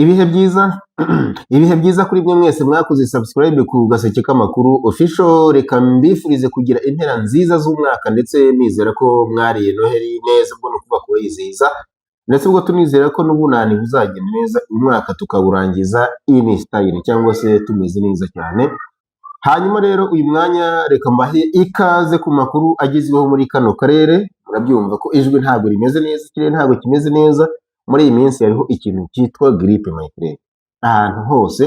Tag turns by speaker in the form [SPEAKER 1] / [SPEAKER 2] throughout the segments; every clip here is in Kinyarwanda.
[SPEAKER 1] Ibihe byiza ibihe byiza kuri mwe mwese mwakoze subscribe ku Gaseke k'Amakuru official. Reka mbifurize kugira impera nziza z'umwaka, ndetse nizera ko mwariye Noheli neza, ubwo no kuba kuyizihiza, ndetse ubwo tunizera ko n'ubunani buzagenda neza umwaka tukawurangiza in style, cyangwa se tumeze neza cyane. Hanyuma rero uyu mwanya reka mbahe ikaze ku makuru agezweho muri kano karere. Murabyumva ko ijwi ntabwo rimeze neza, ikirere ntabwo kimeze neza. Muri iyi minsi hariho ikintu cyitwa grippe my friend, ahantu hose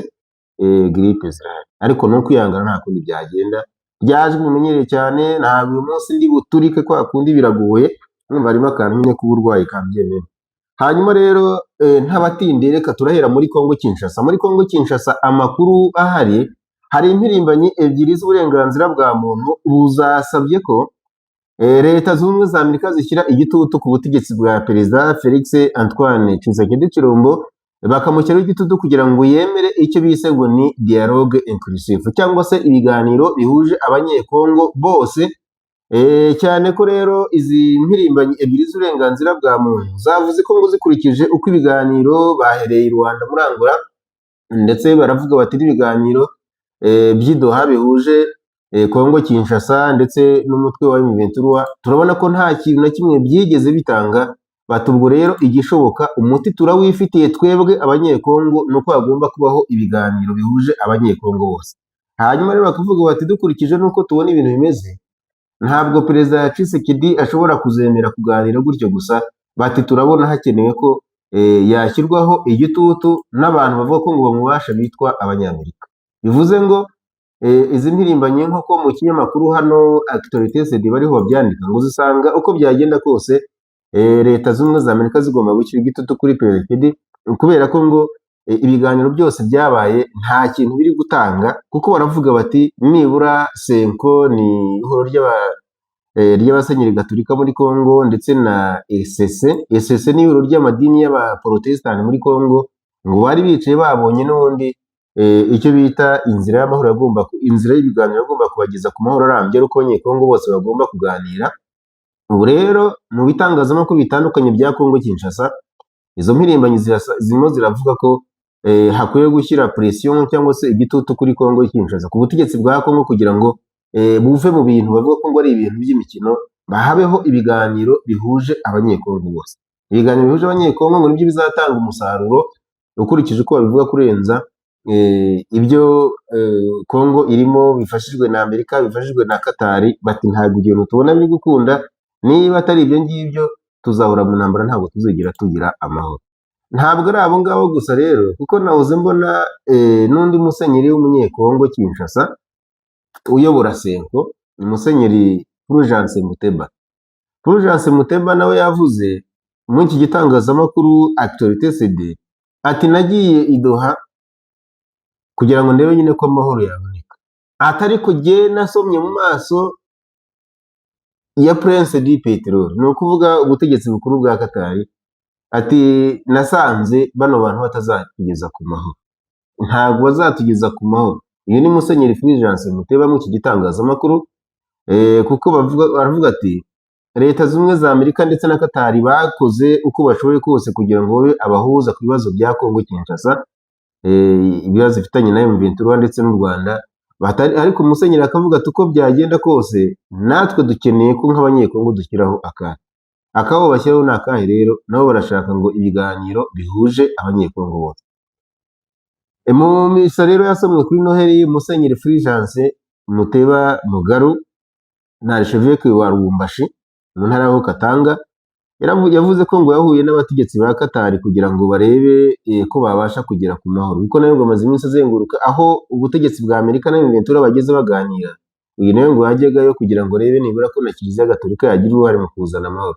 [SPEAKER 1] grippe zirahari, ariko no kwihangana nta kundi byagenda. Byaje mumenyereye cyane, ntabwo uyu munsi ndi buturike kwa kundi biragoye, numva harimo akantu nyine k'uburwayi kambyemeye. Hanyuma rero ntabatinde, reka turahera muri Kongo Kinshasa. Muri Kongo Kinshasa amakuru ahari, hari impirimbanyi ebyiri z'uburenganzira bwa muntu buzasabye ko Leta zunze ubumwe za Amerika zishyira igitutu ku butegetsi bwa Perezida Felix Antoine Tshisekedi Tshilombo, bakamushyiraho igitutu kugira ngo yemere icyo bise ngo ni dialogue inclusive, cyangwa se ibiganiro bihuje abanyekongo bose. Cyane ko rero izi mpirimbanyi ebyiri z'uburenganzira bwa muntu zavuze ko ngo zikurikije uko ibiganiro bahereye i Rwanda muri Angola, ndetse baravuga bati n'ibiganiro by'i Doha bihuje Kongo Kinshasa ndetse n'umutwe wa M23, turabona ko nta kintu na kimwe byigeze bitanga. Bati ubwo rero igishoboka umuti turawifitiye twebwe abanyekongo, nuko hagomba kubaho ibiganiro bihuje abanyekongo bose. Hanyuma rero bakavuga bati dukurikije nuko tubona ibintu bimeze, ntabwo Perezida Tshisekedi ashobora kuzemera kuganira gutyo gusa. Bati turabona hakenewe ko yashyirwaho igitutu n'abantu bavuga ko ngo bamubasha bitwa abanyamerika. Bivuze ngo izi mpirimbanyi nk'uko mu kinyamakuru hano Actualité bariho babyandika, ngo zisanga uko byagenda kose Leta zunze ubumwe za Amerika zigomba gushyira igitutu kuri Tshisekedi, kubera ko ngo ibiganiro byose byabaye nta kintu biri gutanga. Kuko baravuga bati nibura senko ni ihoro ry'abasenyeri gatolika muri Kongo, ndetse na ESC ni ihoro ry'amadini y'abaprotestani muri Kongo, ngo bari bicaye babonye n'ubundi icyo bita inzira y'amahoro, inzira y'ibiganiro yagomba kubageza ku mahoro arambye, ari uko abanyekongo bose bagomba kuganira. Ubu rero mu bitangazamakuru bitandukanye bya Kongo Kinshasa, izo mpirimbanyi zirimo ziravuga ko hakwiye gushyira presiyo cyangwa se igitutu kuri Kongo Kinshasa, ku butegetsi bwa Kongo, kugira ngo buve mu bintu bavuga ko ngo ari ibintu by'imikino, habeho ibiganiro bihuje abanyekongo bose. Ibiganiro bihuje abanyekongo ngo nibyo bizatanga umusaruro, ukurikije uko babivuga, kurenza ibyo Kongo irimo bifashijwe na Amerika, bifashijwe na Katari. Bati ntabwo ibintu tubona biri gukunda, niba atari ibyo ngibyo tuzahora mu ntambara, ntabwo tuzigera tugira amahoro. Ntabwo ari abo ngabo gusa rero, kuko nahoze mbona n'undi musenyeri w'umunyekongo Kinshasa uyobora senko, umusenyeri Fulgence Muteba. Fulgence Muteba nawe yavuze muri iki gitangazamakuru Actualité ati nagiye i Doha kugira ngo ndebe nyine ko amahoro yaboneka, atari ko jye nasomye mu maso ya Prince di Peteroli, ni ukuvuga ubutegetsi bukuru bwa Katari. Ati nasanze bano bantu batazatugeza ku mahoro, ntabwo bazatugeza ku mahoro. Uyu ni musenyeri Fulgence Muteba mu iki gitangazamakuru, kuko baravuga ati Leta zunze ubumwe za Amerika ndetse na Katari bakoze uko bashoboye kose kugira ngo babe abahuza ku bibazo bya Kongo Kinshasa, ibibazo bifitanye na M23 ndetse n'u Rwanda. Ariko musenyeri akavuga ati uko byagenda kose natwe dukeneye ko nk'abanyekongo dushyiraho akabo bashyiraho ni akahe rero? Nabo barashaka ngo ibiganiro bihuje abanyekongo bose. Mu misa rero yasomwe kuri Noheli, musenyeri Fulgence Muteba Mugaru na Archevêque wa Lubumbashi mu ntara ya Katanga, yavuze ko ngo yahuye n'abategetsi ba Katari kugira ngo barebe ko babasha kugera ku mahoro, kuko nawe ngo amaze iminsi azenguruka aho ubutegetsi bwa Amerika na M23 bageze baganira. Uyu nawe ngo yajyagayo kugira ngo arebe nibura ko na Kiliziya Gatolika yagira uruhare mu kuzana amahoro.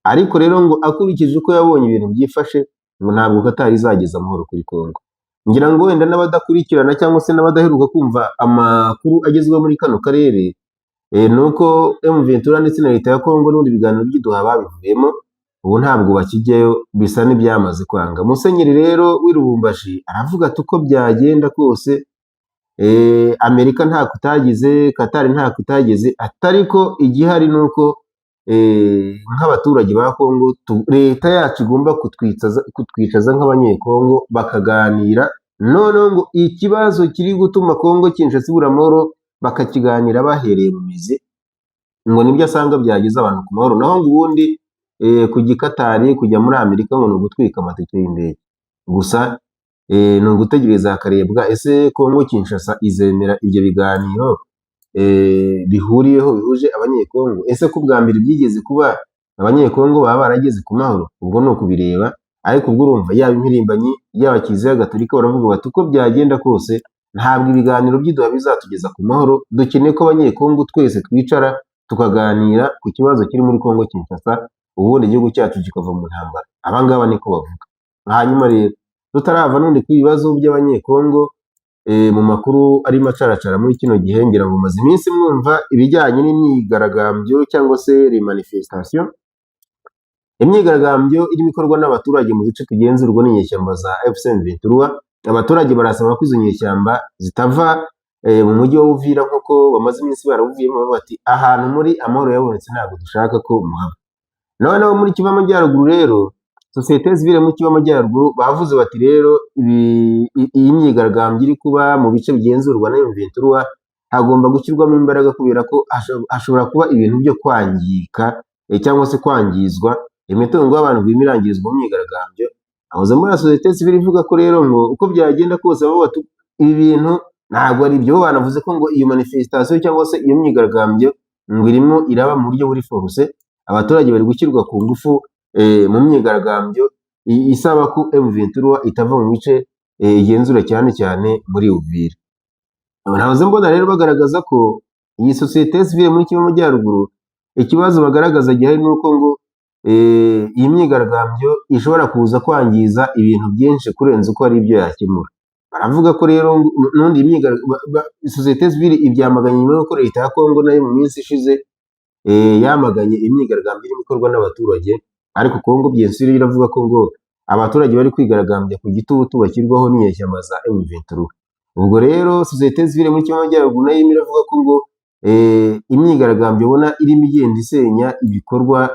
[SPEAKER 1] Ariko rero ngo akurikije uko yabonye ibintu byifashe, ngo ntabwo Katari izageza amahoro kuri Kongo. Ngira ngo wenda n'abadakurikirana cyangwa se n'abadaheruka kumva amakuru agezweho muri kano karere, nuko M23 ndetse na leta ya Kongo n'ubundi ibiganiro by'i Doha babivuyemo, ubu ntabwo bakijyayo, bisa n'ibyamaze kwanga. Musenyeri rero w'i Lubumbashi aravuga ati uko byagenda kose Amerika nta kutagize, Katari nta kutagize, atari ko igihari nuko nk'abaturage ba Kongo leta yacu igomba kutwicaza nk'abanyekongo bakaganira, noneho ngo ikibazo kiri gutuma Kongo Kinshasa ibura amahoro bakakiganira bahereye mu mizi, ngo nibyo asanga byageza abantu ku mahoro, naho ngo ubundi kujya i Katari, kujya muri Amerika ngo ni ugutwika amatike y'indege gusa. Ni ugutegereza hakarebwa ese Kongo Kinshasa izemera ibyo biganiro bihuriyeho bihuje abanyekongo. Ese ko bwa mbere byigeze kuba abanyekongo baba barageze ku mahoro? Ubwo ni ukubireba, ariko ubwo urumva yaba impirimbanyi yaba Kiliziya Gatolika baravuga bati uko byagenda kose ntabwo ibiganiro by'iduha bizatugeza ku mahoro, dukeneye ko abanyekongo twese twicara tukaganira ku kibazo kiri muri Kongo Kinshasa, ubundi igihugu cyacu kikava mu ntambara. Abangaba niko bavuga. Hanyuma rero tutarava n'undi ku bibazo by'abanyekongo, mu makuru arimo acaracara muri kino gihe, ngira ngo mumaze iminsi mwumva ibijyanye n'imyigaragambyo cyangwa se les manifestations, imyigaragambyo irimo ikorwa n'abaturage mu duce tugenzurwa n'inyeshyamba za FC23. Abaturage barasaba ko izo nyeshyamba zitava mu mujyi wa Uvira nk'uko bamaze iminsi barawuvuyemo, bati ahantu muri amahoro yabonetse ntabwo dushaka ko muhaba. Noneho muri Kivu Amajyaruguru rero, sosiyete sivile muri Kivu Amajyaruguru bavuze bati rero iyi myigaragambyo iri kuba mu bice bigenzurwa na M23 hagomba gushyirwamo imbaraga, kubera ko hashobora kuba ibintu byo kwangika cyangwa se kwangizwa imitungo y'abantu bimirangirizwa mu myigaragambyo. Ahoze muri sosiyete sivile ivuga ko rero ngo uko byagenda kose ibi bintu ntabwo ari byo. Banavuze ko ngo iyo manifestation cyangwa se iyo myigaragambyo ngo irimo iraba mu buryo buri force, abaturage bari gushyirwa ku ngufu mu myigaragambyo isaba ko M23 itava mu bice igenzura cyane cyane muri Uvira. Nahoze mbona rero bagaragaza ko iyi sosiyete sivile muri Kivu Amajyaruguru ikibazo bagaragaza gihari nuko ngo iyi myigaragambyo ishobora kuza kwangiza ibintu byinshi kurenza uko ari ibyo yakemura. Baravuga ko rero n'undi sosiyete sivile ibyamaganye nyuma y'uko leta ya Kongo nayo mu minsi ishize yamaganye imyigaragambyo irimo ikorwa n'abaturage, ariko Kongo byensiri iravuga ko ngo abaturage bari kwigaragambya ku gitutu bashyirwaho n'inyeshyamba za M23. Ubwo rero sosiyete sivile muri Kivu Amajyaruguru nayo iravuga ko ngo imyigaragambyo ubona irimo igenda isenya ibikorwa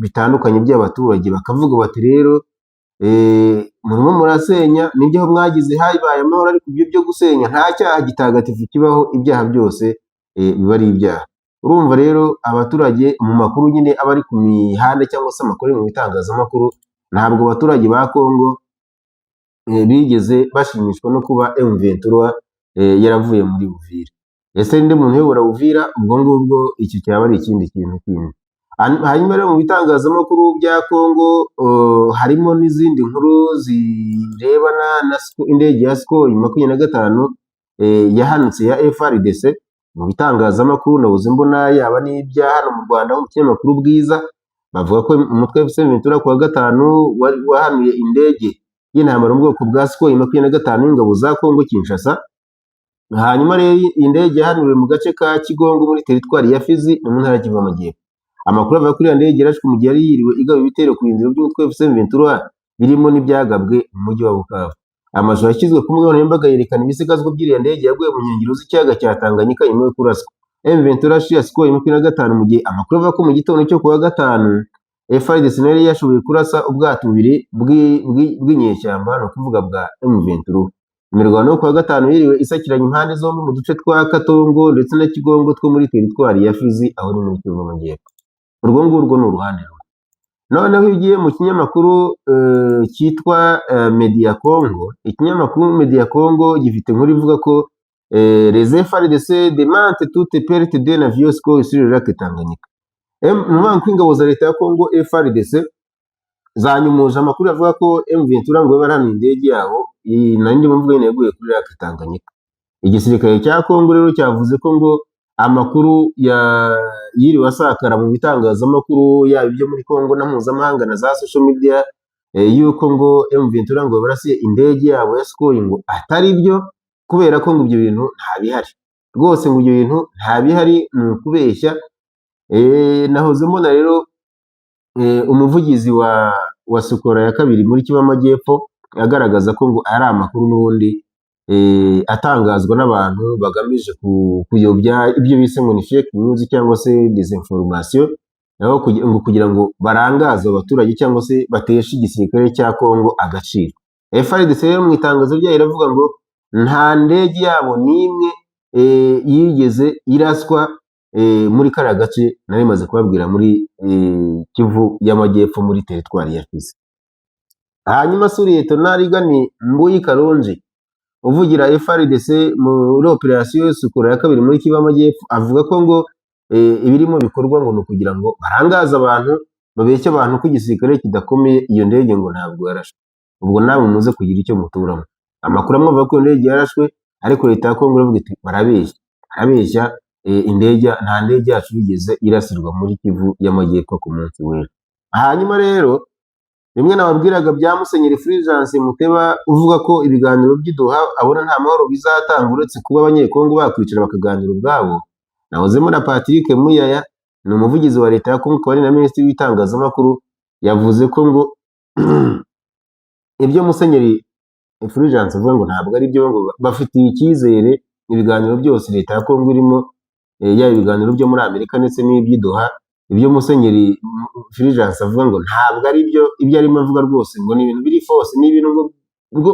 [SPEAKER 1] bitandukanye by'abaturage, bakavuga bati rero murimo murasenya, nibyo mwagize habaye amahoro, ariko ibyo byo gusenya nta cyaha gitagatifu kibaho, ibyaha byose biba ari ibyaha. Urumva rero abaturage mu makuru nyine abari ku mihanda cyangwa se amakuru mu bitangazamakuru, ntabwo abaturage ba Kongo bigeze bashimishwa no kuba M23 yaravuye muri Uvira. Ese ninde muntu uyobora Uvira? Ubwo ngubwo icyo cyaba ari ikindi kintu kindi. Hanyuma rero mu bitangazamakuru bya Kongo harimo n'izindi nkuru zirebana na indege ya Sukhoi 25 yahanutse ya FARDC. Mu bitangazamakuru nabuze mbona yaba n'ibya hano mu Rwanda mu kinyamakuru Bwiza, bavuga ko umutwe wa FC23 kuwa gatanu wahanuye indege y'intambara mu bwoko bwa Sukhoi 25 y'ingabo za Kongo Kinshasa. Hanyuma rero indege yahanuriwe mu gace ka Kigongo muri teritwari ya Fizi mu ntara ya Kivu Amajyepfo. Amakuru avuga kuri iyo ndege yarashwe mu gihe yari yiriwe igaba ibitero ku birindiro by'umutwe wa FC23 birimo n'ibyagabwe mu mujyi wa Bukavu. Amashusho yashyizwe ku mbuga nkoranyambaga yerekana ibisigazwa by'iriya ndege yaguye mu nkengero z'ikiyaga cya Tanganyika nyuma yo kuraswa. M23 yashiye Sukhoi 25 mu gihe amakuru avuga ko mu gitondo cyo kuwa gatanu FARDC nayo yashoboye kurasa ubwato bubiri bw'inyeshyamba, no kuvuga bwa M23. Imirwano yo kuwa gatanu yiriwe isakiranya impande zombi mu duce twa Katongo ndetse na Kigongo two muri teritwari ya Fizi aho ni muri Kivu Amajyepfo. Urwo ngurwo ni uruhande rumwe. Noneho iyo ugiye mu kinyamakuru cyitwa Media Congo, ikinyamakuru Media Congo gifite inkuru ivuga ko les FARDC démentent toute perte d'un avion Sukhoi sur le lac Tanganyika. Nuvuga ko ingabo za leta ya Congo FARDC zanyumuje amakuru avuga ko M23 ngo barahanuye indege yabo nandi mvuga yene yaguye kuri lac Tanganyika. Igisirikare cya Congo rero cyavuze ko ngo amakuru yiriwe asakara mu bitangazamakuru yaba ibyo muri Congo na mpuzamahanga na za social media yuko ngo M23 ngo barasiye indege yabo ya Sukhoi ngo atari byo, kubera ko ngo ibyo bintu nta bihari rwose, ngo ibyo bintu nta bihari, ni ukubeshya. Nahoze mbona rero umuvugizi wa Sukora ya kabiri muri Kivu Amajyepfo agaragaza ko ngo ari amakuru n'ubundi atangazwa n'abantu bagamije kuyobya ibyo bise ngo ni fake news cyangwa se disinformation, naho kugira ngo barangaze abaturage cyangwa se bateshe igisirikare cya Kongo agaciro. FARDC rero mu itangazo ryayo iravuga ngo nta ndege yabo n'imwe yigeze iraswa muri kariya gace nari maze kubabwira muri Kivu y'Amajyepfo muri teritwari ya Fizi. Hanyuma Liyetona Rigani Mbuyi Karonje uvugira FARDC muri operasiyo Sukura ya kabiri muri Kivu y'Amajyepfo avuga ko ngo ibirimo bikorwa ngo ni ukugira ngo barangaze abantu, babeshye abantu ko igisirikare kidakomeye, iyo ndege ngo ntabwo yarashwe. Ubwo namwe muze kugira icyo muturamo. Amakuru amwe avuga ko iyo ndege yarashwe, ariko leta ya Kongo iravuga iti barabeshya, nta ndege yacu yigeze irasirwa muri Kivu y'Amajyepfo ku munsi w'ejo. Hanyuma rero bimwe nababwiraga bya Musenyeri Fulgence Muteba uvuga ko ibiganiro by'Idoha abona nta mahoro bizatanga uretse kuba abanyekongo bakwicara bakaganira ubwabo. Nahoze na Patrick Muyaya ni umuvugizi wa leta ya Kongo akaba ari na minisitiri w'itangazamakuru, yavuze ko ngo ibyo Musenyeri Fulgence avuga ngo ntabwo ari byo, ngo bafitiye icyizere ibiganiro byose leta ya Kongo irimo, yaba ibiganiro byo muri Amerika ndetse n'iby'Idoha. Ibyo Musenyeri Fulgence avuga ngo ntabwo ari byo, ibyo arimo avuga rwose ngo ni ibintu biri force, ni ibintu ngo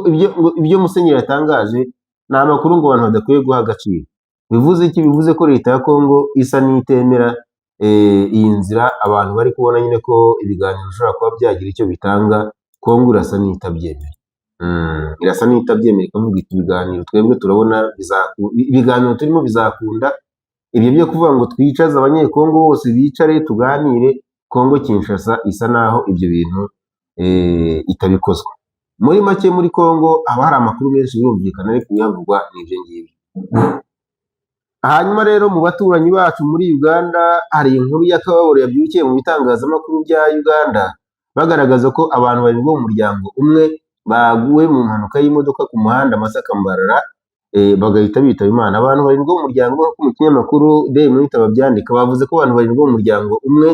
[SPEAKER 1] ibyo Musenyeri yatangaje ni amakuru ngo abantu badakwiye guha agaciro. Bivuze iki? Bivuze ko leta ya Kongo isa n'itemera iyi nzira abantu bari kubona nyine ko ibiganiro bishobora kuba byagira icyo bitanga. Kongo irasa n'itabyemera, irasa n'itabyemera ikavuga iti ibiganiro twebwe turabona ibiganiro turimo bizakunda. Ibyo byo kuvuga ngo twicaze abanyekongo bose bicare tuganire, Kongo Kinshasa isa naho ibyo bintu itabikozwa. Muri make muri Kongo haba hari amakuru menshi birumvikana, ariko ibihavugwa ni ibyo ngibyo. Hanyuma rero mu baturanyi bacu muri Uganda hari inkuru y'akababaro yabyukiye mu bitangazamakuru bya Uganda, bagaragaza ko abantu bari bo mu muryango umwe baguwe mu mpanuka y'imodoka ku muhanda Masaka-Mbarara, bagahita bitaba Imana. Abantu barindwi bo mu muryango mu kinyamakuru Daily Monitor babyandika, bavuze ko abantu barindwi bo mu muryango umwe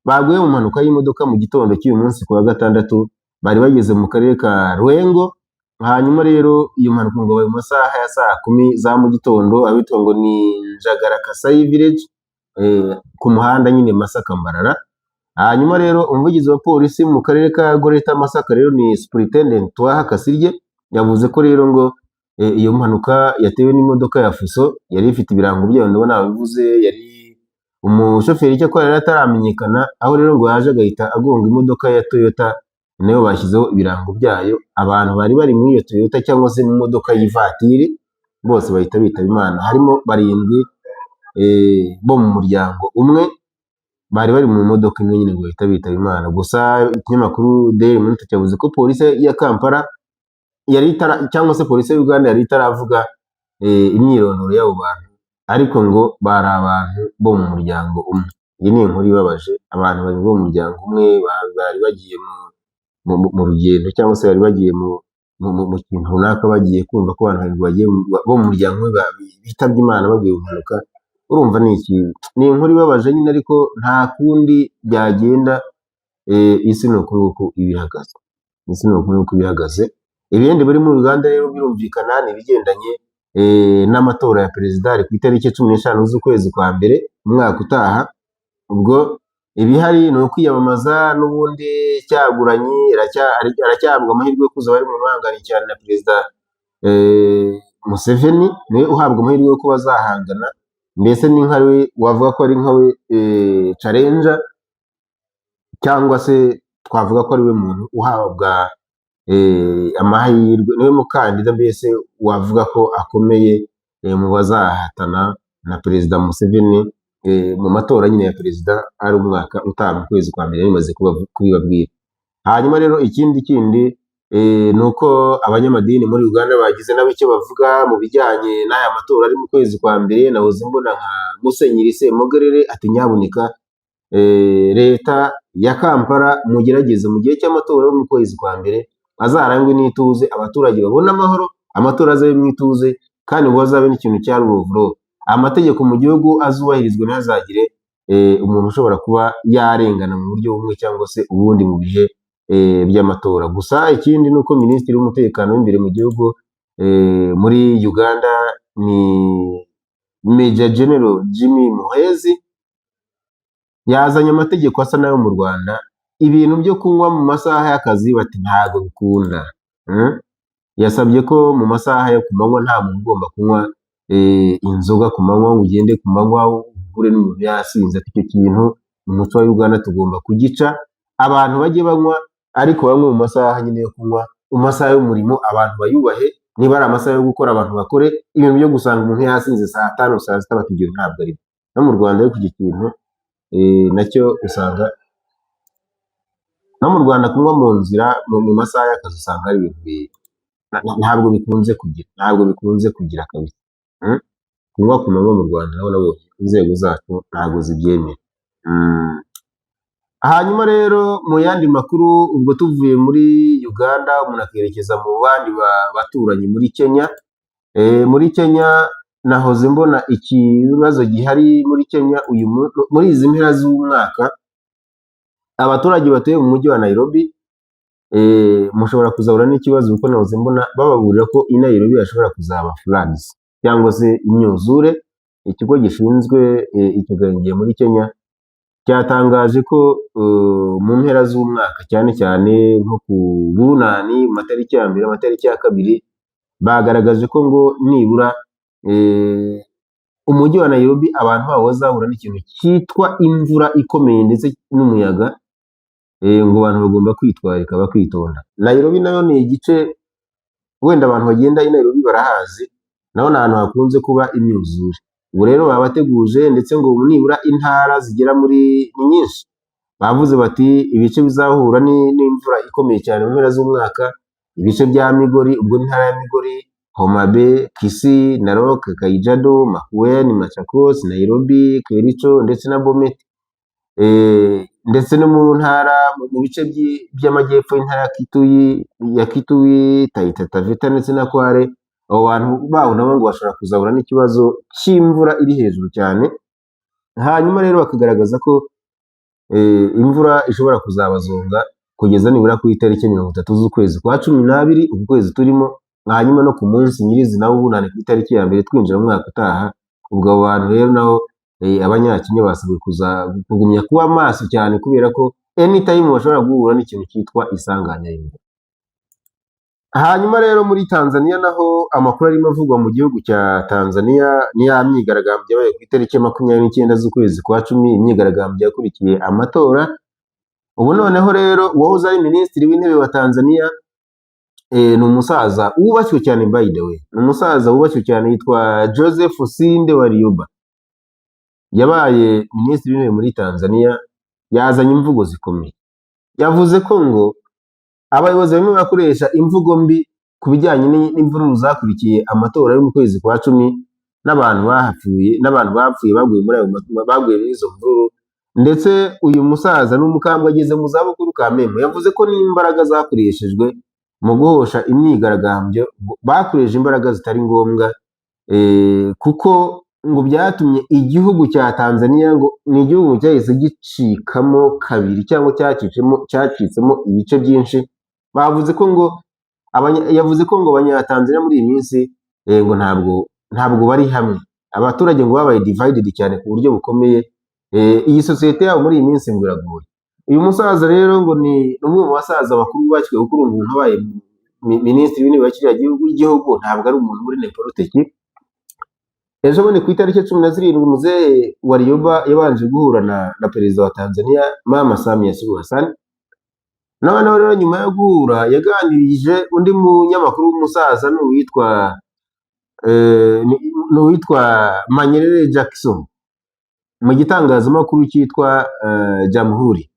[SPEAKER 1] baguye mu mpanuka y'imodoka mu gitondo cy'uyu munsi ku wa gatandatu, bari bageze mu karere ka Rwengo. Hanyuma rero iyo mpanuka ngo mu masaha ya saa 10 za mu gitondo, abitwa ngo ni Njagara Kasai Village, ku muhanda nyine Masaka-Mbarara. Hanyuma rero umuvugizi wa polisi mu karere ka Goreta Masaka rero ni Superintendent Twaha Kasirye, yavuze ko rero ngo iyo mpanuka yatewe n'imodoka ya Fuso yari ifite ibirango byayo, ndabona babivuze, yari umushoferi cyo yari ataramenyekana, aho rero ngo yaje agahita agonga imodoka ya Toyota nayo bashyizeho ibirango byayo. Abantu bari bari muri iyo Toyota cyangwa se mu modoka y'ivatiri bose bahita bitaba Imana, harimo barindwi bo mu muryango umwe bari bari mu modoka imwe nyine ngo bahita bitaba Imana. Gusa ikinyamakuru Daily Monitor cyavuze ko polisi ya Kampala cyangwa se polisi ya Uganda yari itaravuga imyirondoro y'abo bantu, ariko ngo bari abantu bo mu muryango umwe. Iyi ni inkuru ibabaje, abantu bari bo mu muryango umwe bari bagiye mu rugendo cyangwa se bari bagiye mu kintu runaka, bagiye kumva ko abantu bagiye bo mu muryango umwe bitabye Imana baguye mu mpanuka. Urumva ni inkuru ibabaje nyine, ariko nta kundi byagenda. Isi ni uko ibihagaze. Ibindi biri mu Uganda rero birumvikana ni ibigendanye n'amatora ya perezida ari ku itariki 15 z'ukwezi kwa mbere umwaka utaha. Ubwo ibihari ni ukwiyamamaza n'ubundi Cyagulanyi aracyahabwa amahirwe yo kuza bari mu muhangane cyane na perezida Museveni, niwe uhabwa amahirwe yo kuba bazahangana. Mbese ni nka we wavuga ko ari nka we challenger, cyangwa se twavuga ko ari we muntu uhabwa amahirwe, niwe mukandida mbese wavuga ko akomeye mu bazahatana na perezida Museveni mu matora nyine ya perezida ari umwaka utaha mu kwezi kwa mbere, bimaze kubibabwira. Hanyuma rero ikindi ni uko abanyamadini muri Uganda bagize nabo icyo bavuga mu bijyanye n'aya matora ari mu kwezi kwa mbere. Nahoze mbona nka Musenyeri Semogerere ati nyabuneka leta ya Kampala mugerageze mu gihe cy'amatora yo mu kwezi kwa mbere azarangwe n'ituze, abaturage babone amahoro, amatora azabe mu ituze, kandi ngo azabe n'ikintu cya ruvuro, amategeko mu gihugu azubahirizwe, ntihazagire umuntu ushobora kuba yarengana mu buryo bumwe cyangwa se ubundi mu bihe by'amatora. Gusa ikindi ni uko minisitiri w'umutekano w'imbere mu gihugu muri Uganda ni Major General Jimmy Muhezi, yazanye amategeko asa nayo mu Rwanda, ibintu byo kunywa mu masaha y'akazi bati ntago bikunda. Yasabye ko mu masaha yo ku manywa nta muntu ugomba kunywa inzoga ku manywa, ngo ugende ku manywa uhure n'umuntu yasinze. Icyo kintu mu muco wa Uganda tugomba kugica, abantu bajye banywa ariko banywe mu masaha nyine yo kunywa, mu masaha y'umurimo abantu bayubahe, niba ari amasaha yo gukora abantu bakore, ibintu byo gusanga umuntu yasinze saa 5 saa 6 batubwira ntabwo ari byo. No mu Rwanda ariko iki kintu nacyo usanga no mu Rwanda kunywa mu nzira mu masaha y'akazi usanga ari ibintu ntabwo bikunze kugira kabisa. Kunywa ku manywa mu Rwanda naho nabonye inzego zacu ntabwo zibyemera. Hanyuma rero mu yandi makuru, ubwo tuvuye muri Uganda umuntu akerekeza mu bandi baturanyi muri Kenya. Muri Kenya nahoze mbona ikibazo gihari muri Kenya muri izi mpera z'umwaka, abaturage batuye mu mujyi wa Nairobi mushobora kuzahura n'ikibazo kuko nahoze mbona bababurira ko i Nairobi hashobora kuzaba floods cyangwa se imyuzure. Ikigo gishinzwe iteganyagihe muri Kenya cyatangaje ko mu mpera z'umwaka cyane cyane nko ku bunani, mu matariki ya mbere, amatariki ya kabiri, bagaragaje ko ngo nibura umujyi wa Nairobi abantu bawo bazahura n'ikintu cyitwa imvura ikomeye ndetse n'umuyaga. Ngo abantu bagomba kwitwararika bakitonda. Nairobi nayo ni igice wenda abantu bagenda i Nairobi barahazi, naho ni ahantu hakunze kuba imyuzure. Ubu rero babateguje ndetse ngo nibura intara zigera muri ni nyinshi, bavuze bati ibice bizahura n'imvura ikomeye cyane mu mpera z'umwaka, ibice bya Migori, ubwo intara ya Migori, Homa Bay, Kisii, Narok, Kajiado, Makueni, Machakos, Nairobi, Kericho ndetse na Bomet. Ndetse no mu ntara mu bice by'amajyepfo y'intara ya Kitui, Taita Taveta ndetse na Kwale, abo bantu baho nabo ngo bashobora kuzahura n'ikibazo cy'imvura iri hejuru cyane. Hanyuma rero bakagaragaza ko imvura ishobora kuzabazonga kugeza nibura ku itariki 30 z'ukwezi kwa 12 uku kwezi turimo, hanyuma no ku munsi nyirizina w'ubunani ku itariki ya mbere twinjira mu mwaka utaha. Ubwo abo bantu rero naho Abanyakenya basabwe kugumya kuba maso cyane kubera ko anytime bashobora guhura n'ikintu cyitwa isanganya y'imvura. Hanyuma rero muri Tanzania naho amakuru arimo avugwa mu gihugu cya Tanzania ni ya myigaragambyo yabaye ku itariki 29 z'ukwezi kwa 10, imyigaragambyo yakurikiye amatora. Ubu noneho rero uwahoze ari minisitiri w'intebe wa Tanzania ni umusaza wubashywe cyane, by the way, ni umusaza wubashywe cyane yitwa Joseph Sinde Warioba. Yabaye minisitiri w'intebe muri Tanzania, yazanye imvugo zikomeye. Yavuze ko ngo abayobozi bamwe bakoresha imvugo mbi ku bijyanye n'imvururu zakurikiye amatora yo mu kwezi kwa 10, n'abantu bapfuye baguye muri izo mvururu. Ndetse uyu musaza n'umukambwe ageze mu zabukuru Kamembe, yavuze ko n'imbaraga zakoreshejwe mu guhosha imyigaragambyo bakoresheje imbaraga zitari ngombwa, kuko ngo byatumye igihugu cya Tanzania ngo ni igihugu cyahise gicikamo kabiri cyangwa cyacitsemo ibice byinshi. Yavuze ko ngo Abanyatanzania muri iyi minsi ngo ntabwo bari hamwe, abaturage ngo babaye divided cyane ku buryo bukomeye. Iyi sosiyete yabo muri iyi minsi ngo iragoye. Uyu musaza rero ngo ni umwe mu basaza bakuru bashyizwe gukuru umuntu abaye minisitiri w'intebe wa kiriya gihugu, ntabwo ari umuntu muri nepolitiki. Ejo bundi ku itariki 17 Mzee Warioba yabanje guhura na perezida wa Tanzania Mama Samia Suluhu Hassan. Noneho rero nyuma yo guhura yaganirije undi munyamakuru w'umusaza n'uwitwa Manyerere Jackson mu gitangazamakuru cyitwa Jamhuri.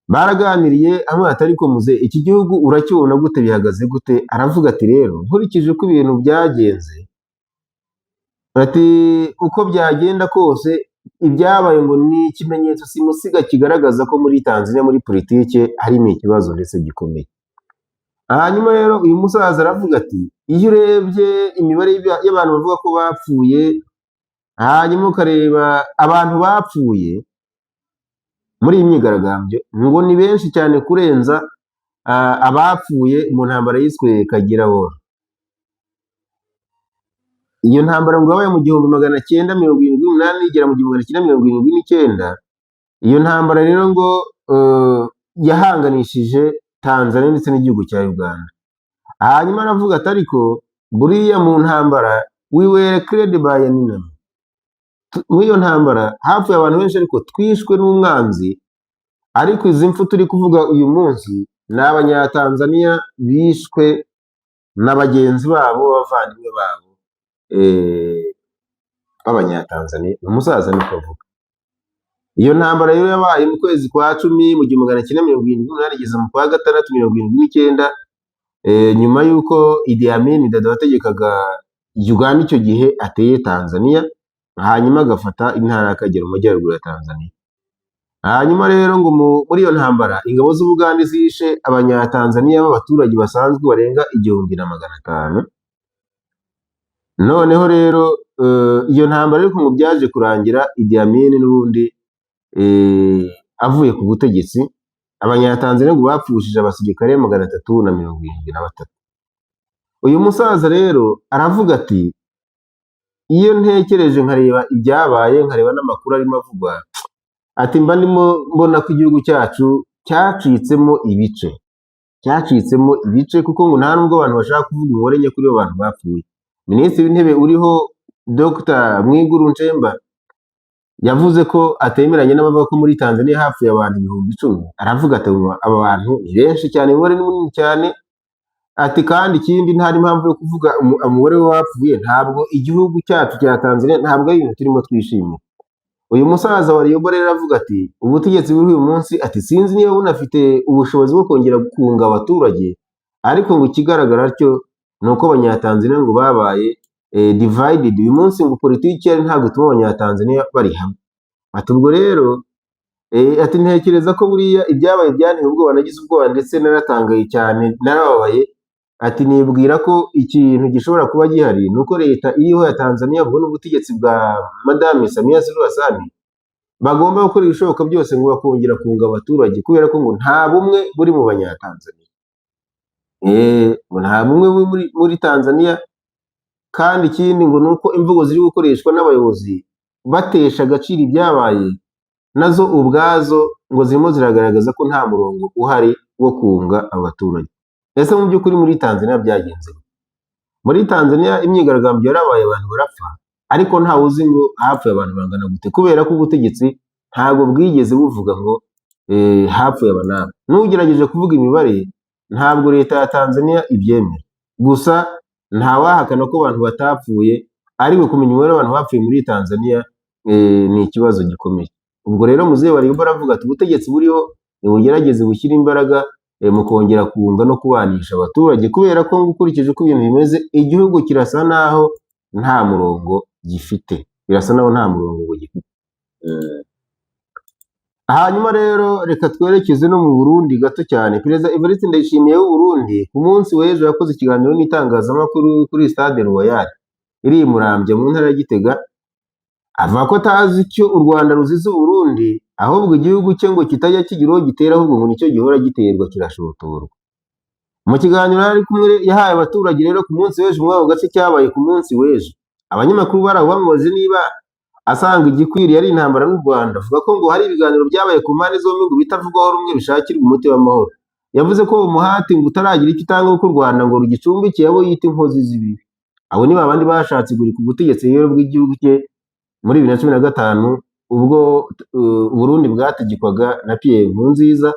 [SPEAKER 1] Baraganiriye hamwe ati ariko Mzee, iki gihugu urakibona gute, bihagaze gute? Aravuga ati rero nkurikije uko ibintu byagenze, ati uko byagenda kose ibyabaye ngo ni ikimenyetso simusiga kigaragaza ko muri Tanzania muri politike harimo ikibazo ndetse gikomeye. Hanyuma rero uyu musaza aravuga ati iyo urebye imibare y'abantu bavuga ko bapfuye, hanyuma ukareba abantu bapfuye muri iyi myigaragambyo, ngo ni benshi cyane kurenza abapfuye mu ntambara yiswe Kagera-War. Iyo ntambara ngo yabaye mu 1978 igera mu 1979, iyo ntambara rero ngo yahanganishije Tanzania ndetse n'igihugu cya Uganda. Hanyuma aravuga ati ariko buriya mu ntambara we were killed by an enemy. Muri iyo ntambara hapfuye abantu benshi ariko twishwe n'umwanzi, ariko izi mfu turi kuvuga uyu munsi ni abanyatanzania bishwe na bagenzi babo b'abavandimwe babo b'abanyatanzania. Umusaza niko avuga. Iyo ntambara rero yabaye mu kwezi kwa 10 mu 1978 igeze mu kwa 6 1979, nyuma y'uko Idi Amin Dada wategekaga Uganda icyo gihe ateye Tanzania, hanyuma agafata intara y'Akagera mu majyaruguru ya Tanzania. Hanyuma rero ngo muri iyo ntambara ingabo z'Ubugande zishe abanyatanzania b'abaturage basanzwe barenga 1500. Noneho rero iyo ntambara ariko mu byaje kurangira Idi Amin n'ubundi avuye ku butegetsi, abanyatanzania ngo bapfushije abasirikare 373. Uyu musaza rero aravuga ati iyo ntekereje nkareba ibyabaye, nkareba n'amakuru arimo avugwa, ati mba ndimo mbona ko igihugu cyacu cyacitsemo ibice, kuko ngo nta nubwo abantu bashaka kuvuga umubare nyakuri w'abantu bapfuye. Minisitiri w'intebe uriho Dr. Mwigulu Nchemba yavuze ko atemeranya n'abavuga ko muri Tanzania hapfuye abantu 10,000. Aravuga ati aba bantu ni benshi cyane, umubare ni munini cyane. Ati kandi ikindi ntari impamvu yo kuvuga umubare w'abapfuye, ntabwo igihugu cyacu cya Tanzania ntabwo ari ibintu turimo twishimira. Uyu musaza wa Riyobo rero avuga ati ubutegetsi buri uyu munsi, ati sinzi niba bunafite ubushobozi bwo kongera kunga abaturage, ariko ngo ikigaragara cyo ni uko abanyatanzania ngo babaye divided. Uyu munsi ngo politiki yari ntabwo ituma abanyatanzania bari hamwe. Ati ubwo rero ati ntekereza ko buriya ibyabaye byanteye ubwoba, nagize ubwoba ndetse naratangaye cyane, narababaye. Ati nibwira ko ikintu gishobora kuba gihari ni uko leta iriho ya Tanzania ubwo n'ubutegetsi bwa Madame Samia Suluhu Hassan bagomba gukora ibishoboka byose ngo bakongera kunga abaturage, kubera ko ngo nta bumwe buri mu banyatanzania. Nta bumwe muri Tanzania, kandi ikindi ngo nuko imvugo ziri gukoreshwa n'abayobozi batesha agaciro ibyabaye, nazo ubwazo ngo zirimo ziragaragaza ko nta murongo uhari wo kunga abaturage. Ese mu by'ukuri muri Tanzania byagenze? Muri Tanzania imyigaragambyo yarabaye, abantu barapfa, ariko ntawe uzi ngo hapfuye abantu bangana gute, kubera ko ubutegetsi ntabwo bwigeze buvuga ngo hapfuye aba n'aba. N'ugerageje kuvuga imibare ntabwo leta ya Tanzania ibyemera. Gusa ntawahakana ko abantu batapfuye, ariko kumenya umubare w'abantu bapfuye muri Tanzania ni ikibazo gikomeye. Ubwo rero muzehe wa Riyobo aravuga ati ubutegetsi buriho nibugerageze bushyira imbaraga mu kongera kunga no kubanisha abaturage, kubera ko ukurikije uko ibintu bimeze igihugu kirasa naho nta murongo gifite, Hanyuma rero reka twerekeze no mu Burundi gato cyane. Perezida Evariste Ndayishimiye w'u Burundi ku munsi w'ejo yakoze ikiganiro n'itangazamakuru kuri Stade Royal iri i Muramvya mu ntara ya Gitega, avuga ko atazi icyo u Rwanda ruzize u Burundi, ahubwo igihugu cye ngo kitajya kigira uwo gitera, ahubwo ngo nicyo gihora giterwa kirashotorwa. Mu kiganiro yari kumwe yahaye abaturage rero ku munsi w'ejo muri ako gace cyabaye ku munsi w'ejo, abanyamakuru bari aho bamubaze niba asanga igikwiriye ari intambara n'u Rwanda. Avuga ko ngo hari ibiganiro byabaye ku mpande zombi ngo bitavugwaho rumwe bishakirwa umuti w'amahoro. Yavuze ko umuhati ngo utaragira icyo utanga kuko u Rwanda ngo rugicumbikiye abo yita inkozi z'ibibi. Abo ni babandi bashatse guri ku butegetsi rero bw'igihugu cye muri 2015 ubwo Burundi bwategekwaga na Pierre Nkurunziza.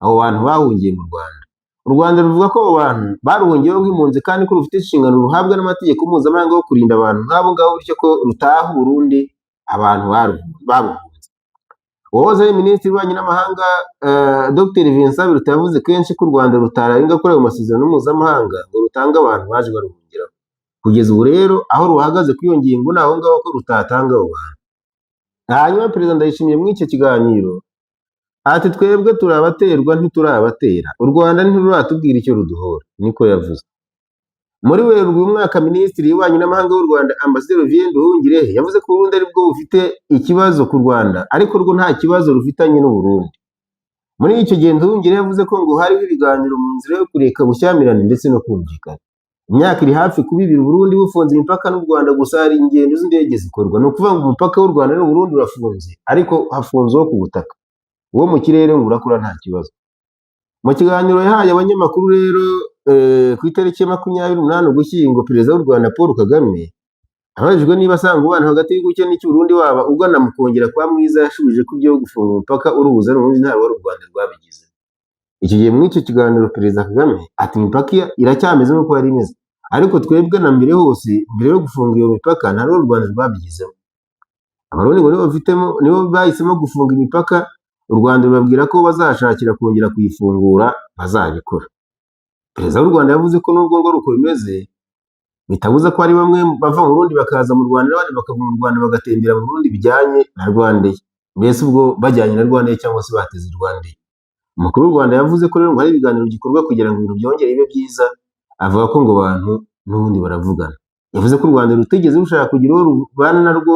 [SPEAKER 1] Abo bantu bahungiye mu Rwanda. U Rwanda ruvuga ko abo bantu baruhungiyeho nk'impunzi, kandi ko rufite inshingano ruhabwa n'amategeko mpuzamahanga yo kurinda abantu nk'abo ngabo, bityo ko rutaha Burundi abantu babuhunze. Uwahoze ari minisitiri w'ububanyi n'amahanga Dr. Vincent Biruta yavuze kenshi ko u Rwanda rutararenga kuri ayo masezerano mpuzamahanga ngo rutange abantu baje baruhungiraho. Kugeza ubu rero aho ruhagaze kuri iyo ngingo ni aho ngaho ko rutatanga abo bantu. Hanyuma Perezida Ndayishimiye muri icyo kiganiro ati twebwe turabaterwa ntiturabatera, u Rwanda ntiruratubwira icyo ruduhora, niko yavuze. Muri Werurwe uyu mwaka Minisitiri w'Ububanyi n'Amahanga w'u Rwanda Ambasaderi Olivier Nduhungirehe yavuze ko Burundi aribwo bufite ikibazo ku Rwanda, ariko rwo nta kibazo rufitanye n'u Burundi. Muri icyo gihe Nduhungirehe yavuze ko ngo hariho ibiganiro mu nzira yo kureka bushyamirane ndetse no kumvikana. Imyaka iri hafi kuba ibiri Burundi bufunze imipaka n'u Rwanda, gusa hari ingendo z'indege zikorwa. Ni ukuvuga ngo umupaka w'u Rwanda n'u Burundi urafunze, ariko hafunze wo ku butaka. uwo mu kirere ngo urakura nta kibazo. Mu kiganiro yahaye abanyamakuru rero ku itariki ya 28 Ugushyingo, perezida w'u Rwanda Paul Kagame abajijwe niba asanga umubano hagati y'igihugu cye n'cy'u Burundi waba ugana mu kongera kwa mwiza, yashubije ko ibyo gufunga umupaka uruhuza n'ubundi nta ruhare u Rwanda rwabigize. Iki gihe muri icyo kiganiro perezida Kagame ati imipaka iracyameze nk'uko yari imeze, ariko twebwe na mbere hose, mbere yo gufunga iyo mipaka nta ruhare u Rwanda rwabigizemo. Abarundi ngo nibo bahisemo gufunga imipaka, u Rwanda rubabwira ko bazashakira kongera kuyifungura bazabikora. Perezida w'u Rwanda yavuze ko nubwo ngo uko bimeze bitabuza ko hari bamwe bava mu Burundi bakaza mu Rwanda n'abandi bakava mu Rwanda bagatembera mu Burundi bijyanye na Rwandair, mbese ubwo bajyanye na Rwandair cyangwa se bateze Rwandair. Umukuru w'u Rwanda yavuze ko rero ngo hari ibiganiro bigikorwa kugira ngo ibintu byongere bibe byiza, avuga ko ngo abantu n'ubundi baravugana. Yavuze ko u Rwanda rutigeze rushaka kugira uwo rubana narwo,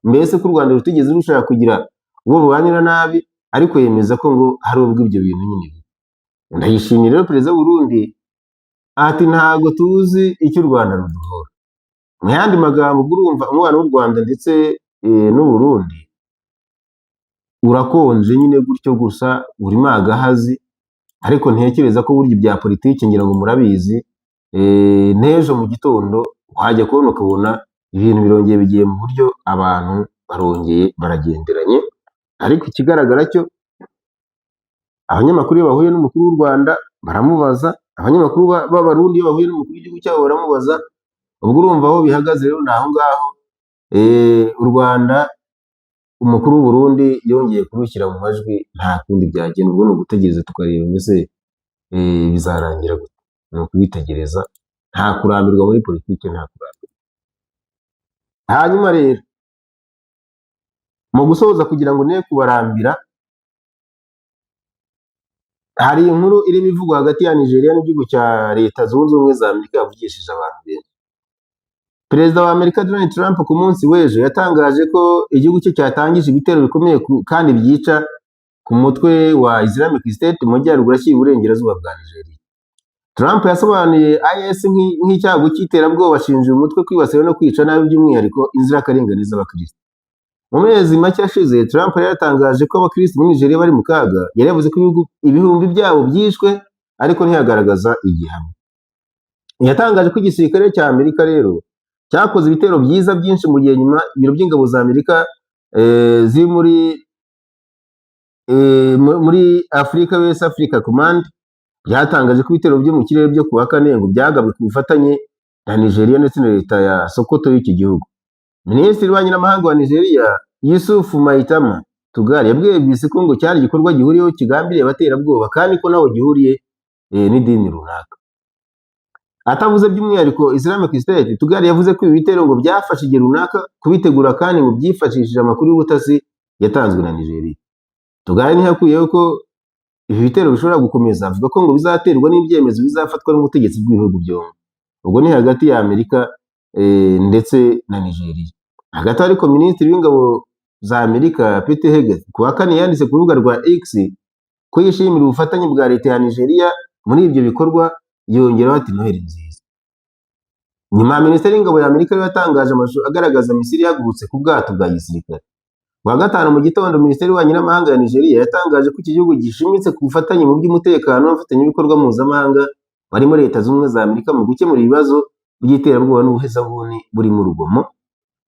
[SPEAKER 1] mbese ko u Rwanda rutigeze rushaka kugira uwo rubanira nabi, ariko yemeza ko ngo hari ubwo ibyo bintu nyine. Ndayishimiye rero perezida w'u Burundi ati ntago tuzi icyo u Rwanda ruduhora. Mu yandi magambo urumva umubano w'u Rwanda ndetse n'u Burundi urakonje nyine gutyo gusa, urimo agahazi, ariko ntekereza ko burya ibya politiki ngira ngo murabizi, n'ejo mu gitondo wajya kubona ukabona ibintu birongeye bigiye mu buryo, abantu barongeye baragenderanye. Ariko ikigaragara cyo abanyamakuru iyo bahuye n'umukuru w'u Rwanda baramubaza, abanyamakuru b'Abarundi iyo bahuye n'umukuru w'igihugu cyabo baramubaza. Ubwo urumva aho bihagaze rero ni aho ngaho. U Rwanda, umukuru w'u Burundi yongeye kurushyira mu majwi, nta kundi byagenda. Ubwo ni ugutegereza tukareba mbese bizarangira gute. Ni ukubitegereza, nta kurambirwa muri politiki, nta kurambirwa. Hanyuma rero mu gusoza kugira ngo ne kubarambira, hari inkuru irimo ivugwa hagati ya Nigeria n'igihugu cya Leta Zunze Ubumwe za Amerika yavugishije abantu benshi. Perezida wa Amerika Donald Trump ku munsi w'ejo yatangaje ko igihugu cye cyatangije ibitero bikomeye kandi byica ku mutwe wa Islamic State mu majyaruguru ashyira uburengerazuba bwa Nigeria. Trump yasobanuye IS nk'icyago cy'iterabwoba, ashinja uyu mutwe kwibasira no kwica nabi by'umwihariko inzirakarengane z'abakristo. Mu mezi make ashize, Trump yari yatangaje ko abakristo muri Nigeria bari mu kaga. Yari yavuze ko ibihumbi byabo byishwe, ariko ntiyagaragaza igihano. Yatangaje ko igisirikare cya Amerika rero cyakoze ibitero byiza byinshi mu gihe nyuma ibiro by'ingabo za Amerika ziri muri Africa, West Africa Command, byatangaje ko ibitero byo mu kirere byo kuwa kane ngo byagabwe ku bufatanye na Nigeria ndetse na leta ya Sokoto y'iki gihugu. Minisitiri w'ububanyi n'amahanga wa Nigeria Yusuf Maitama Tugari yabwiye BBC ko ngo cyari igikorwa gihuriyeho kigambiriye abaterabwoba, kandi ko naho gihuriye n'idini runaka. Atavuze by'umwihariko Islamic State, Tugari yavuze ko ibi bitero ngo byafashe igihe runaka kubitegura, kandi ngo byifashishije amakuru y'ubutasi yatanzwe na Nigeria. Tugari ntiyakuyeho ko ibi bitero bishobora gukomeza, avuga ko ngo bizaterwa n'ibyemezo bizafatwa n'ubutegetsi bw'ibihugu byombi. Ubwo ni hagati ya Amerika ndetse na Nigeria. Hagati ariko Minisitiri w'ingabo za Amerika Pete Hegseth ku wa kane yanditse ku rubuga rwa X ko yishimira ubufatanye bwa leta ya Nigeria muri ibyo bikorwa, yongeraho ati Noheli nziza. Nyuma Minisitiri w'ingabo ya Amerika yatangaje amashusho agaragaza Misiri yagurutse ku bwato bwa gisirikare. Ku wa gatanu mu gitondo, Minisiteri y'ububanyi n'amahanga ya Nigeria yatangaje ko iki gihugu gishimitse ku bufatanye mu by'umutekano n'abafatanyabikorwa mpuzamahanga barimo Leta Zunze Ubumwe za Amerika mu gukemura ibibazo by'iterabwoba n'ubuhezanguni burimo urugomo.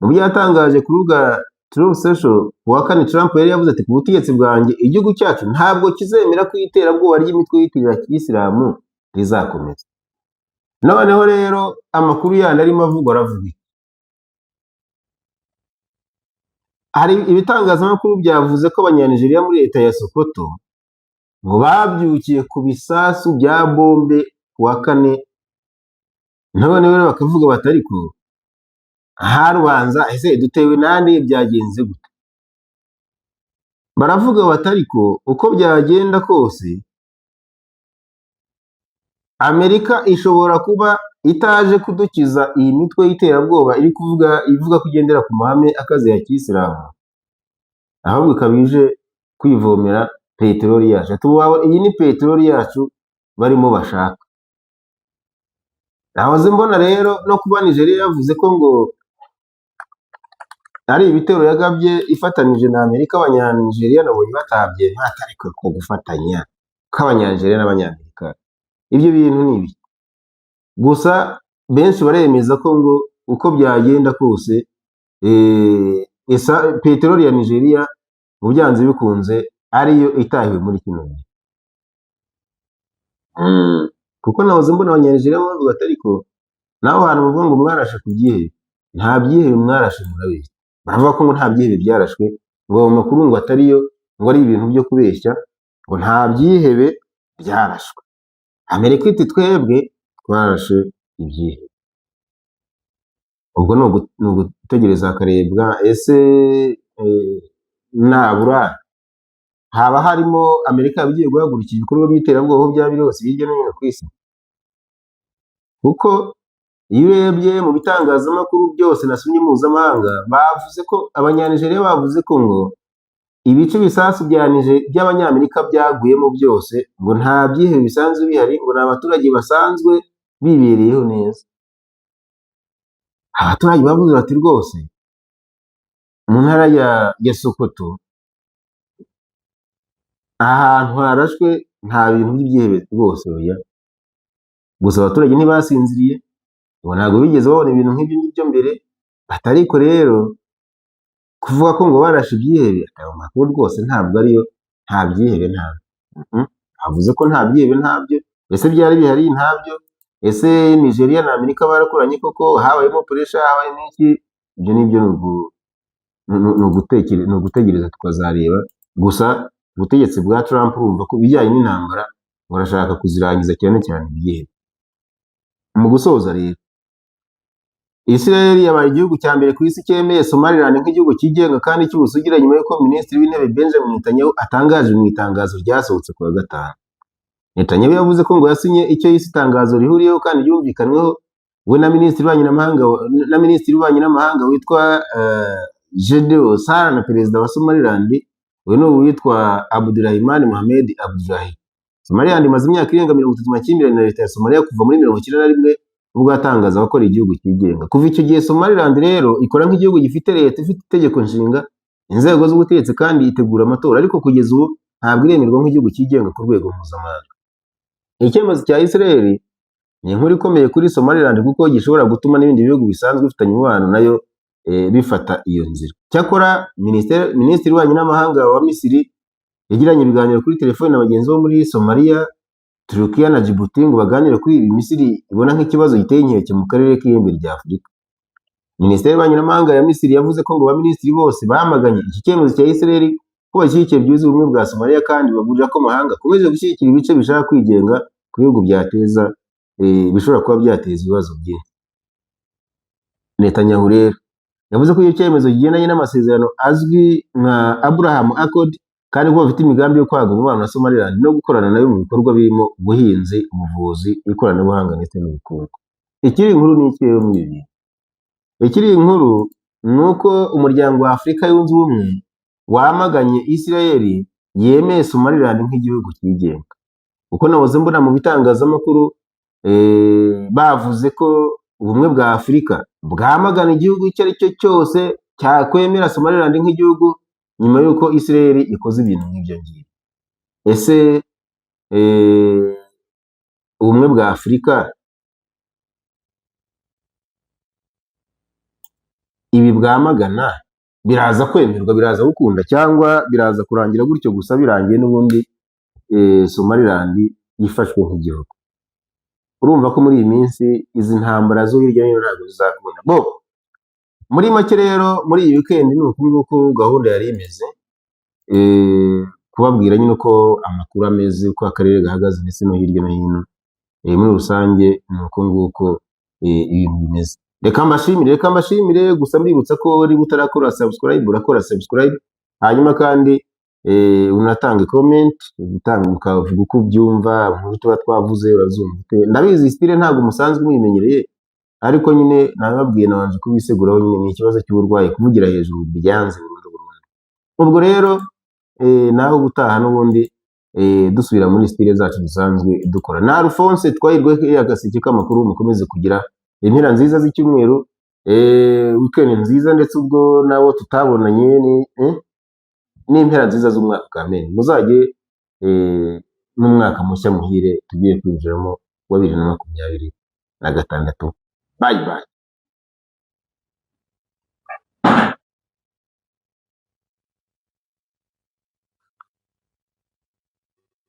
[SPEAKER 1] Mu byo yatangaje ku rubuga Truth Social ku wa kane, Trump yari yavuze ati ku butegetsi bwanjye igihugu cyacu ntabwo kizemera ko iterabwoba ry'imitwe yitirira kiyisilamu rizakomeza. Noneho rero amakuru yandi arimo avugwa aravuga iki? Hari ibitangazamakuru byavuze ko abanyanigeriya muri leta ya Sokoto ngo babyukiye ku bisasu bya bombe ku wa kane. Noneho rero bakavuga bati ariko harubanza ese dutewe nande, byagenze gute? Baravuga bati ariko uko byagenda kose Amerika ishobora kuba itaje kudukiza iyi mitwe y'iterabwoba ivuga ko igendera ku mahame akaze ya Kisilamu, ahubwo ikabije kwivomera peteroli yacu. Iyi ni peteroli yacu barimo bashaka. Nahoze mbona rero no kuba Nigeria yavuze ko ngo ari ibitero yagabye ifatanije na Amerika. Abanyanigeriya nabonye batabye ntatariko ko gufatanya k'abanyanigeriya n'abanyamerika, ibyo bintu ni ibi gusa. Benshi baremeza ko ngo uko byagenda kose peteroli ya Nigeria mu byanze bikunze ariyo itahiwe muri kino gihe, kuko nahoze mbona abanyanigeriya bavuga ati ariko naho hantu muvuga ngo mwarashe ku byihebe, nta byihebe mwarashe murabeshya. Baravuga ko ngo nta byihebe byarashwe, ngo ayo makuru ngo atariyo, ngo ari ibintu byo kubeshya, ngo nta byihebe byarashwe. Amerika iti twebwe twarashe ibyihebe. Ubwo ni ugutegereza hakarebwa ese nabura haba harimo Amerika yabigiye guhagurukira ibikorwa by'iterabwoba aho byaba biri hose hirya no hino ku isi, kuko iyo urebye mu bitangazamakuru byose nasomye mpuzamahanga bavuze ko abanyanigeriya bavuze ko ngo ibice bisasu by'abanyamerika byaguyemo byose ngo nta byihebe bisanzwe bihari, ngo ni abaturage basanzwe bibereyeho neza. Abaturage bavuze bati rwose mu ntara ya Sokoto ahantu harashwe nta bintu by'ibyihebe rwose oya. Gusa abaturage ntibasinziriye ngo ntabwo bigeze babona ibintu nk'ibyo ngibyo mbere. Ariko rero kuvuga ko ngo barashe ibyihebe ayo makuru rwose ntabwo ariyo, nta byihebe ntabyo. Avuze ko nta byihebe ntabyo. Ese byari bihari ntabyo? Ese Nigeria na Amerika barakoranye koko habayemo puresha habayemo iki? Ibyo nibyo ni ugutegereza tukazareba. Gusa ubutegetsi bwa Trump urumva ko bijyanye n'intambara barashaka kuzirangiza cyane cyane ibyihebe. Mu gusoza rero, Israel yabaye igihugu cya mbere ku isi cyemeye Somaliland nk'igihugu cyigenga kandi cy'ubusugira nyuma y'uko Minisitiri w'Intebe Benjamin Netanyahu atangaje mu itangazo ryasohotse ku wa gatanu. Netanyahu yavuze ko ngo yasinye icyo yise itangazo rihuriyeho kandi ryumvikanweho we na Minisitiri w'Ububanyi n'Amahanga witwa Gedeon Sara na Perezida wa Somaliland we ni uwitwa Abdulrahman Mohamed Abdullahi. Somaliland imaze imyaka irenga 30 makimbirane na leta ya Somalia kuva muri 1991 ubwo yatangaza ko ari igihugu cyigenga. Kuva icyo gihe Somaliland rero ikora nk'igihugu gifite leta ifite itegeko nshinga, inzego z'ubutegetsi kandi yitegura amatora, ariko kugeza ubu ntabwo iremerwa nk'igihugu cyigenga ku rwego mpuzamahanga. Icyemezo cya Israel ni inkuru ikomeye kuri Somaliland kuko gishobora gutuma n'ibindi bihugu bisanzwe bifitanye umubano nayo bifata iyo nzira. Cyakora Minisitiri w'Ububanyi n'Amahanga wa Misiri yagiranye ibiganiro kuri telefone na bagenzi bo muri Somalia, Turukiya na Djibouti ngo baganire kuri ibi Misiri ibona nk'ikibazo giteye inkeke mu karere k'ihembe rya Afurika. Minisiteri y'Ububanyi n'Amahanga ya Misiri yavuze ko ngo abaminisitiri bose bamaganye iki cyemezo cya Israel ko bashyigikiye byuzuye ubumwe bwa Somalia kandi baburira ko amahanga akomeje gushyigikira ibice bishaka kwigenga ku bihugu bishobora kuba byateza ibibazo byinshi. Netanyahu rero yavuze ko icyo cyemezo kigendanye n'amasezerano azwi nka Abraham Accord kandi ko bafite imigambi yo kwagura umubano na Somaliland no gukorana nayo mu bikorwa birimo ubuhinzi, ubuvuzi, ikoranabuhanga ndetse n'ubukungu. Ikiri inkuru ni iki rero muri ibi? Ikiri inkuru ni uko umuryango wa Afurika yunze ubumwe wamaganye Israel yemeye Somaliland nk'igihugu cyigenga. Uko nahoze mbona mu bitangazamakuru bavuze ko ubumwe bwa Afurika bwamagana igihugu icyo ari cyo cyose cyakwemera Somaliland nk'igihugu nyuma y'uko Israel ikoze ibintu nk'ibyo ngibyo. Ese ubumwe bwa Afurika ibi bwamagana biraza kwemerwa, biraza gukunda, cyangwa biraza kurangira gutyo gusa birangiye n'ubundi Somaliland yifashwe nk'igihugu? Urumva ko muri iyi minsi izi ntambara zo hirya no hino ntabwo zizakunda. Muri make rero muri iyi weekend ni uko gahunda yari imeze, kubabwira nyine uko amakuru ameze, uko akarere gahagaze ndetse no hirya no hino muri rusange ni uko nguko ibintu bimeze. Reka mbashimire gusa mbibutsa ko niba utarakora subscribe urakora subscribe, hanyuma kandi unatanga comment ukavuga uko ubyumva, inkuru tuba twavuze urazumva. Ndabizi style ntabwo musanzwe muyimenyereye, ariko nyine nababwiye nabanje kubiseguraho, nyine ni ikibazo cy'uburwayi kuvugira hejuru byanze burundu. Ubwo rero naho gutaha n'ubundi dusubira muri style zacu dusanzwe dukora. Na Alphonse Twahirwa Agaseke k'amakuru, mukomeze kugira impera nziza z'icyumweru. weekend nziza, ndetse ubwo nabo tutabonanye n'impera nziza z'umwaka kamene, muzajye n'umwaka mushya muhire tugiye kwinjiramo wa 2026. Bye bye.